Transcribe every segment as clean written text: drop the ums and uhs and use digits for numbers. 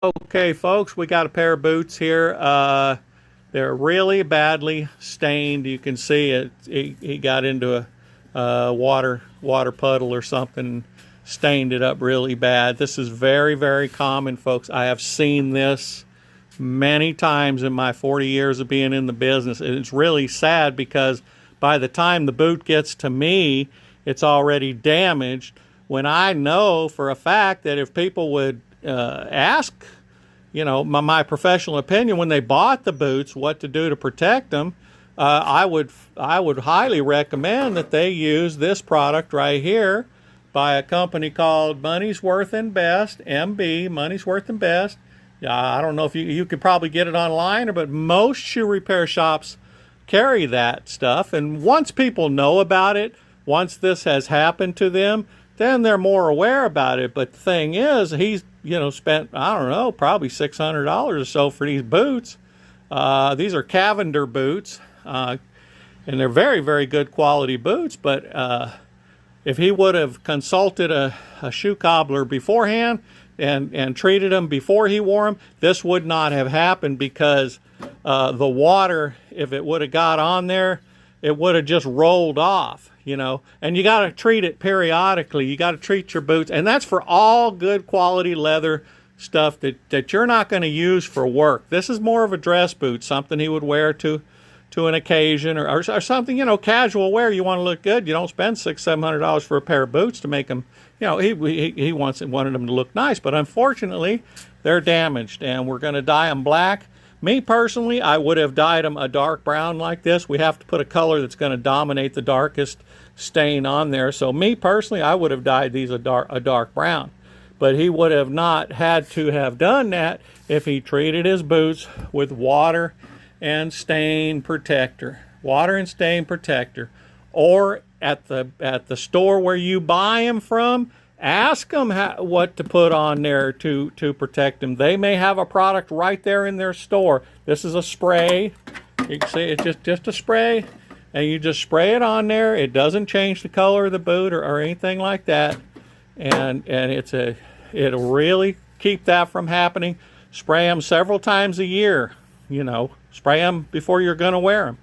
Okay, folks, we got a pair of boots here. They're really badly stained. You can see it. He got into a water puddle or something, stained it up really bad. This is very, very common, folks. I have seen this many times in my 40 years of being in the business. And it's really sad because by the time the boot gets to me, it's already damaged. When I know for a fact that if people would ask, my professional opinion when they bought the boots, what to do to protect them, I would highly recommend that they use this product right here by a company called Money's Worth and Best, MB, Money's Worth and Best. I don't know if you could probably get it online, but most shoe repair shops carry that stuff. And once people know about it, once this has happened to them, then they're more aware about it. But the thing is, he's spent, I don't know, probably $600 or so for these boots. These are Cavender boots, and they're very, very good quality boots. But if he would have consulted a shoe cobbler beforehand and treated them before he wore them, this would not have happened because the water, if it would have got on there, it would have just rolled off. And you got to treat it periodically. You got to treat your boots, and that's for all good quality leather stuff that you're not going to use for work. This is more of a dress boot, something he would wear to an occasion or something, casual wear. You want to look good. You don't spend $600-700 for a pair of boots to make them, he wanted them to look nice, but unfortunately they're damaged, and we're going to dye them black. Me personally, I would have dyed them a dark brown like this. We have to put a color that's going to dominate the darkest stain on there. So me personally, I would have dyed these a dark brown. But he would have not had to have done that if he treated his boots with water and stain protector. Water and stain protector. Or at the store where you buy them from, ask them what to put on there to protect them. They may have a product right there in their store. This is a spray. You can see it's just a spray, and you just spray it on there. It doesn't change the color of the boot or anything like that, and it'll really keep that from happening. Spray them several times a year. Spray them before you're going to wear them.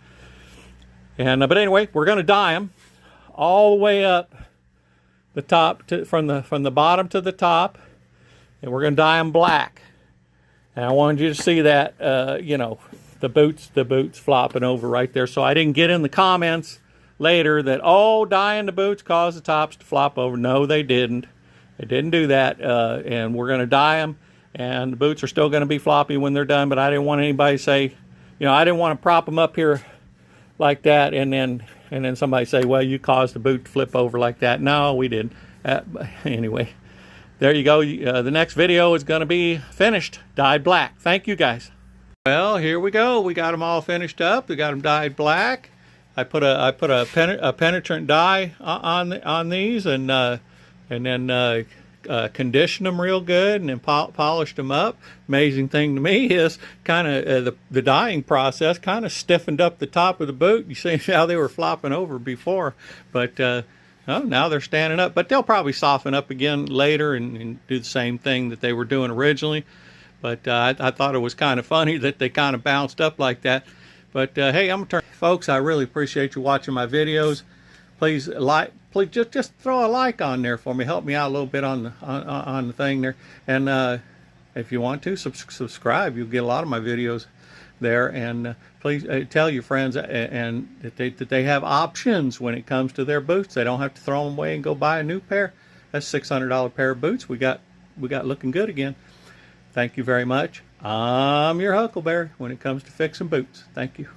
And but anyway, we're going to dye them all the way up the top from the bottom to the top, and we're going to dye them black. And I wanted you to see that, the boots flopping over right there, so I didn't get in the comments later that, dyeing the boots caused the tops to flop over. No, they didn't. They didn't do that, and we're going to dye them, and the boots are still going to be floppy when they're done. But I didn't want anybody to say, I didn't want to prop them up here like that, and then somebody say, well, you caused the boot to flip over like that. No, we didn't. Anyway, there you go. The next video is going to be finished, dyed black. Thank you, guys. Well, here we go. We got them all finished up. We got them dyed black. I put a penetrant dye on these, and then conditioned them real good, and then polished them up. Amazing thing to me is kind of the dyeing process kind of stiffened up the top of the boot. You see how they were flopping over before, but now they're standing up. But they'll probably soften up again later and do the same thing that they were doing originally. But I thought it was kind of funny that they kind of bounced up like that. But hey, I'm gonna turn, folks. I really appreciate you watching my videos. Please just throw a like on there for me. Help me out a little bit on the thing there. And if you want to subscribe, you'll get a lot of my videos there. And please tell your friends and that they have options when it comes to their boots. They don't have to throw them away and go buy a new pair. That's $600 pair of boots we got looking good again. Thank you very much. I'm your Huckleberry when it comes to fixing boots. Thank you.